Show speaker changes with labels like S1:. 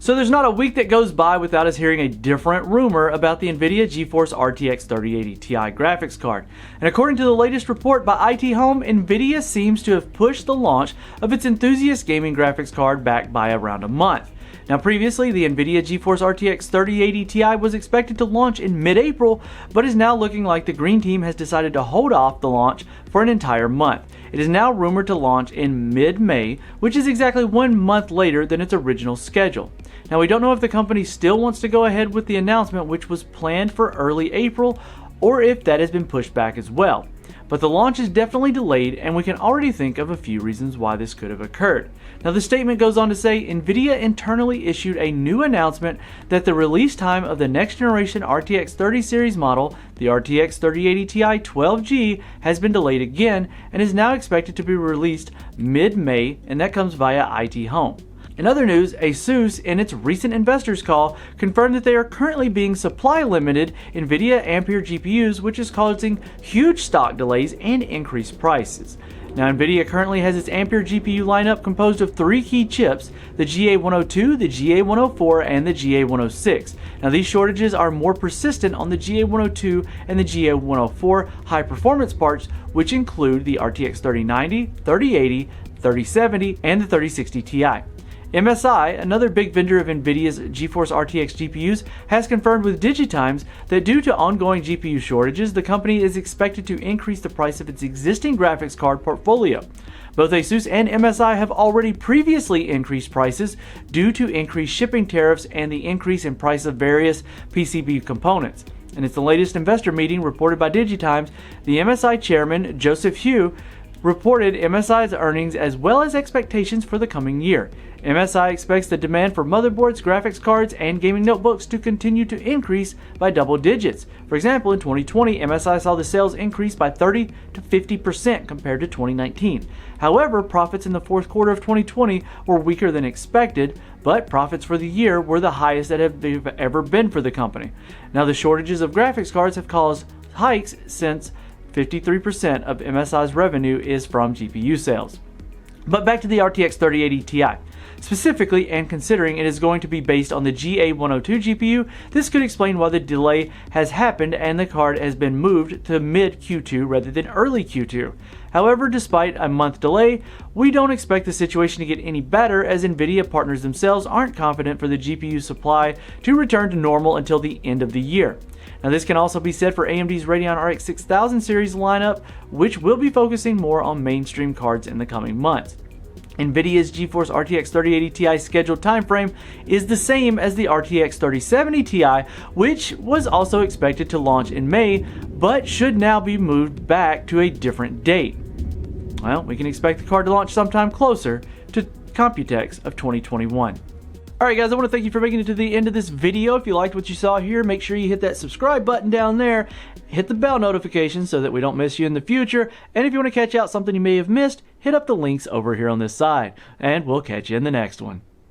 S1: So there's not a week that goes by without us hearing a different rumor about the NVIDIA GeForce RTX 3080 Ti graphics card. And according to the latest report by IT Home, NVIDIA seems to have pushed the launch of its Enthusiast gaming graphics card back by around a month. Now previously, the NVIDIA GeForce RTX 3080 Ti was expected to launch in mid-April, but is now looking like the Green Team has decided to hold off the launch for an entire month. It is now rumored to launch in mid-May, which is exactly 1 month later than its original schedule. Now we don't know if the company still wants to go ahead with the announcement, which was planned for early April, or if that has been pushed back as well. But the launch is definitely delayed, and we can already think of a few reasons why this could have occurred. Now the statement goes on to say, NVIDIA internally issued a new announcement that the release time of the next generation RTX 30 series model, the RTX 3080 Ti 12G, has been delayed again and is now expected to be released mid-May, and that comes via IT Home. In other news, ASUS, in its recent investors call, confirmed that they are currently being supply limited NVIDIA Ampere GPUs, which is causing huge stock delays and increased prices. Now, NVIDIA currently has its Ampere GPU lineup composed of 3 key chips, the GA102, the GA104, and the GA106. Now, these shortages are more persistent on the GA102 and the GA104 high-performance parts, which include the RTX 3090, 3080, 3070, and the 3060 Ti. MSI, another big vendor of NVIDIA's GeForce RTX GPUs, has confirmed with DigiTimes that due to ongoing GPU shortages, the company is expected to increase the price of its existing graphics card portfolio. Both ASUS and MSI have already previously increased prices due to increased shipping tariffs and the increase in price of various PCB components. In its latest investor meeting reported by DigiTimes, the MSI chairman, Joseph Hugh, reported MSI's earnings as well as expectations for the coming year. MSI expects the demand for motherboards, graphics cards, and gaming notebooks to continue to increase by double digits. For example, in 2020, MSI saw the sales increase by 30 to 50% compared to 2019. However, profits in the fourth quarter of 2020 were weaker than expected, but profits for the year were the highest that have ever been for the company. Now, the shortages of graphics cards have caused hikes since 53% of MSI's revenue is from GPU sales. But back to the RTX 3080 Ti. Specifically, and considering it is going to be based on the GA102 GPU, this could explain why the delay has happened and the card has been moved to mid-Q2 rather than early Q2. However, despite a month delay, we don't expect the situation to get any better, as NVIDIA partners themselves aren't confident for the GPU supply to return to normal until the end of the year. Now, this can also be said for AMD's Radeon RX 6000 series lineup, which will be focusing more on mainstream cards in the coming months. NVIDIA's GeForce RTX 3080 Ti scheduled timeframe is the same as the RTX 3070 Ti, which was also expected to launch in May, but should now be moved back to a different date. Well, we can expect the card to launch sometime closer to Computex of 2021. Alright guys, I want to thank you for making it to the end of this video. If you liked what you saw here, make sure you hit that subscribe button down there, hit the bell notification so that we don't miss you in the future, and if you want to catch out something you may have missed, hit up the links over here on this side, and we'll catch you in the next one.